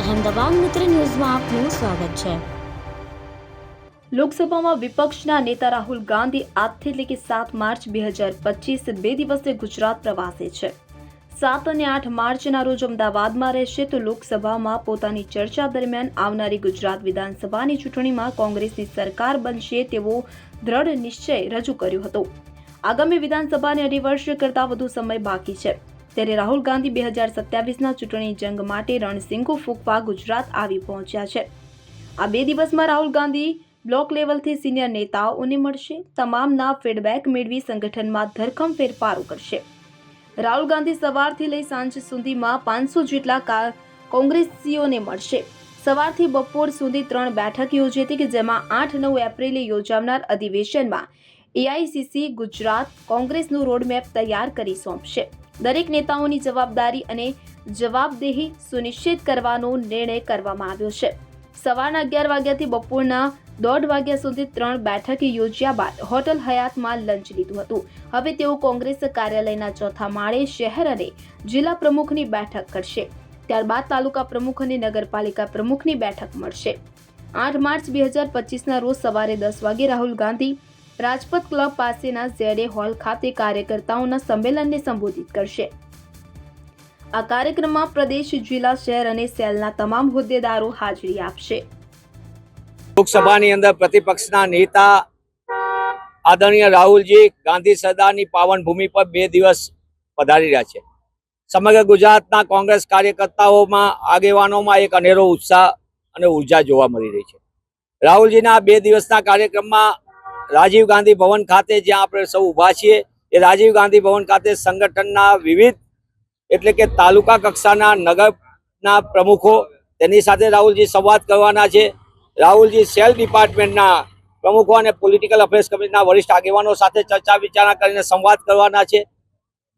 અહેમદાબાદ મિત્ર ન્યૂઝમાં આપનું સ્વાગત છે। લોકસભામાં વિપક્ષના નેતા રાહુલ ગાંધી આજથી એટલે કે 7 માર્ચ 2025 બે દિવસે ગુજરાત પ્રવાસે છે। 7 અને 8 માર્ચના રોજ અમદાવાદમાં રહેશે તો લોકસભામાં પોતાની ચર્ચા દરમિયાન આવનારી ગુજરાત વિધાનસભાની ચૂંટણીમાં કોંગ્રેસની સરકાર બનશે તેવો દ્રઢ નિશ્ચય રજૂ કર્યો હતો। આગામી વિધાનસભાને 2.5 વર્ષ કરતાં વધુ સમય બાકી છે, ત્યારે રાહુલ ગાંધી 2027ના ચૂંટણી જંગ માટે રણસિંગો ફૂંકવા ગુજરાત આવી પહોંચ્યા છે। આ 2 દિવસમાં રાહુલ ગાંધી બ્લોક લેવલથી સિનિયર નેતાઓને મળશે, તમામના ફીડબેક મેળવી સંગઠનમાં ધરખમ ફેરફારો કરશે। રાહુલ ગાંધી સવારથી લઈ સાંજ સુધીમાં 500 જેટલા કોંગ્રેસીઓને મળશે। સવારથી બપોર સુધી 3 બેઠક યોજી હતી કે જેમાં 8-9 એપ્રિલે યોજાનાર અધિવેશનમાં એઆઈસીસી ગુજરાત કોંગ્રેસનું રોડમેપ તૈયાર કરી સોંપશે। દરેક નેતાઓની જવાબદારી અને જવાબદેહી સુનિશ્ચિત કરવાનો નિર્ણય કરવામાં આવ્યો છે। સવારના 11 વાગ્યાથી બપોરના 1:30 વાગ્યા સુધી 3 બેઠક યોજ્યા બાદ હોટલ હયાતમાં લંચ લીધું હતું। હવે તેઓ કોંગ્રેસ કાર્યાલયના 4થા માળે શહેર અને જિલ્લા પ્રમુખની બેઠક કરશે। ત્યારબાદ તાલુકા પ્રમુખ અને નગરપાલિકા પ્રમુખની બેઠક મળશે। 8 માર્ચ 2025ના રોજ સવારે 10 વાગે રાહુલ ગાંધી રાજપથ ક્લબ પાસેના ઝેડએ હોલ ખાતે કાર્યકર્તાઓના સંમેલનને સંબોધિત કરશે। આ કાર્યક્રમમાં પ્રદેશ, જિલ્લા, શહેર અને સેલના તમામ હોદ્દેદારો હાજરી આપશે। લોકસભાની અંદર પ્રતિપક્ષના નેતા આદરણીય રાહુલજી ગાંધી સરદારની પાવન ભૂમિ પર 2 દિવસ પધારી રહ્યા છે। સમગ્ર ગુજરાતના કોંગ્રેસ કાર્યકર્તાઓમાં, આગેવાનોમાં એક અનેરો ઉત્સાહ અને ઉર્જા જોવા મળી રહી છે। રાહુલજીના 2 દિવસના કાર્યક્રમમાં રાજીવ ગાંધી ભવન ખાતે, જ્યાં આપણે સૌ ઊભા છીએ, એ રાજીવ ગાંધી ભવન ખાતે સંગઠનના વિવિધ એટલે કે તાલુકા કક્ષાના, નગરના પ્રમુખો, તેની સાથે રાહુલજી સંવાદ કરવાના છે। રાહુલજી સેલ ડિપાર્ટમેન્ટના પ્રમુખો અને પોલિટિકલ અફેર્સ કમિટીના વરિષ્ઠ આગેવાનો સાથે ચર્ચા વિચારણા કરીને સંવાદ કરવાના છે।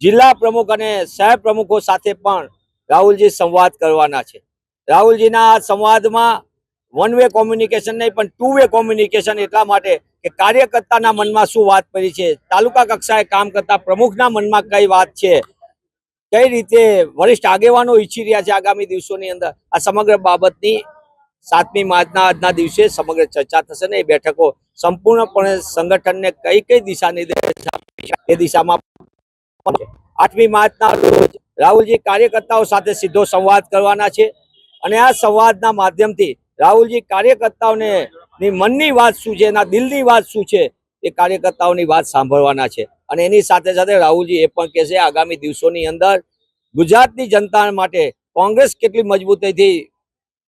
જિલ્લા પ્રમુખ અને શહેર પ્રમુખો સાથે પણ રાહુલજી સંવાદ કરવાના છે। રાહુલજીના આ સંવાદમાં 1 વે કોમ્યુનિકેશન નહીં પણ 2 વે કોમ્યુનિકેશન, એટલા માટે કે કાર્યકર્તાના મનમાં શું વાત પડી છે, તાલુકા કક્ષાએ કામ કરતા પ્રમુખના મનમાં કઈ વાત છે, કઈ રીતે વરિષ્ઠ આગેવાનો ઈચ્છી રહ્યા છે આગામી દિવસોની અંદર, આ સમગ્ર બાબતની 7મી માર્ચના આજના દિવસે સમગ્ર ચર્ચા થશે ને એ બેઠકો સંપૂર્ણપણે સંગઠનને કઈ કઈ દિશા નિર્દેશ આપશે એ દિશામાં 8મી માર્ચના રોજ રાહુલજી કાર્યકર્તાઓ સાથે સીધો સંવાદ કરવાના છે અને આ સંવાદના માધ્યમથી રાહુલજી કાર્યકર્તાઓને મનની વાત શું છે, એના દિલની વાત શું છે, એ કાર્યકર્તાઓની વાત સાંભળવાના છે। અને એની સાથે સાથે રાહુલજી એ પણ કહેશે આગામી દિવસોની અંદર ગુજરાતની જનતા માટે કોંગ્રેસ કેટલી મજબૂતાઈથી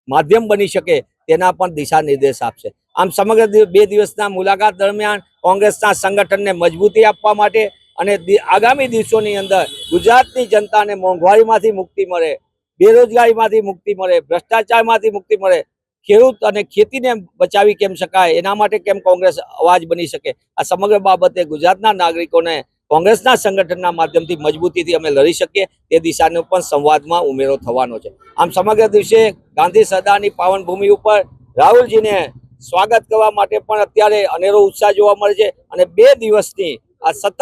માધ્યમ બની શકે તેના પણ દિશા નિર્દેશ આપશે। આમ સમગ્ર 2 દિવસના મુલાકાત દરમિયાન કોંગ્રેસના સંગઠનને મજબૂતી આપવા માટે અને આગામી દિવસોની અંદર ગુજરાતની જનતાને મોંઘવારીમાંથી મુક્તિ મળે, બેરોજગારીમાંથી મુક્તિ મળે, ભ્રષ્ટાચારમાંથી મુક્તિ મળે, ખેડૂત અને ખેતીને બચાવી કેમ શકાય, એના માટે કેમ કોંગ્રેસ અવાજ બની શકે, આ સમગ્ર બાબતે ગુજરાતના નાગરિકોને કોંગ્રેસના સંગઠનના માધ્યમથી મજબૂતીથી અમે લડી શકીએ તે દિશાનો પણ સંવાદમાં ઉમેરો થવાનો છે। આમ સમગ્ર દિવસે ગાંધી સરદારની પાવન ભૂમિ ઉપર રાહુલજીને સ્વાગત કરવા માટે પણ અત્યારે અનેરો ઉત્સાહ જોવા મળે છે અને 2 દિવસની આ સતત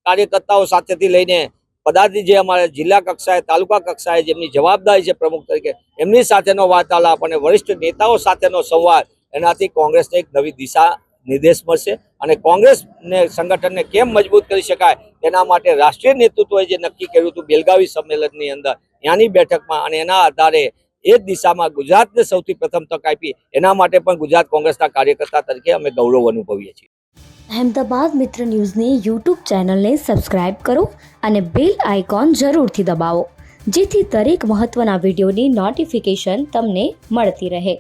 કાર્યકર્તાઓ સાથેથી લઈને પદાધિકારી જે અમારા જિલ્લા કક્ષાએ, તાલુકા કક્ષાએ જેમની જવાબદારી છે પ્રમુખ તરીકે, એમની સાથેનો વાર્તાલાપ અને વરિષ્ઠ નેતાઓ સાથેનો સંવાદ, એનાથી કોંગ્રેસને એક નવી દિશા નિર્દેશ મળશે અને કોંગ્રેસને સંગઠનને કેમ મજબૂત કરી શકાય એના માટે રાષ્ટ્રીય નેતૃત્વએ જે નક્કી કર્યું હતું બેલગાવી સંમેલનની અંદર, ત્યાંની બેઠકમાં, અને એના આધારે એ જ દિશામાં ગુજરાતને સૌથી પ્રથમ તક આપી, એના માટે પણ ગુજરાત કોંગ્રેસના કાર્યકર્તા તરીકે અમે ગૌરવ અનુભવીએ છીએ। અહેમદાબાદ મિત્ર ન્યૂઝની યુટ્યુબ ચેનલને સબસ્ક્રાઇબ કરો અને બેલ આઇકોન જરૂરથી દબાવો, જેથી દરેક મહત્વના વિડીયોની નોટિફિકેશન તમને મળતી રહે।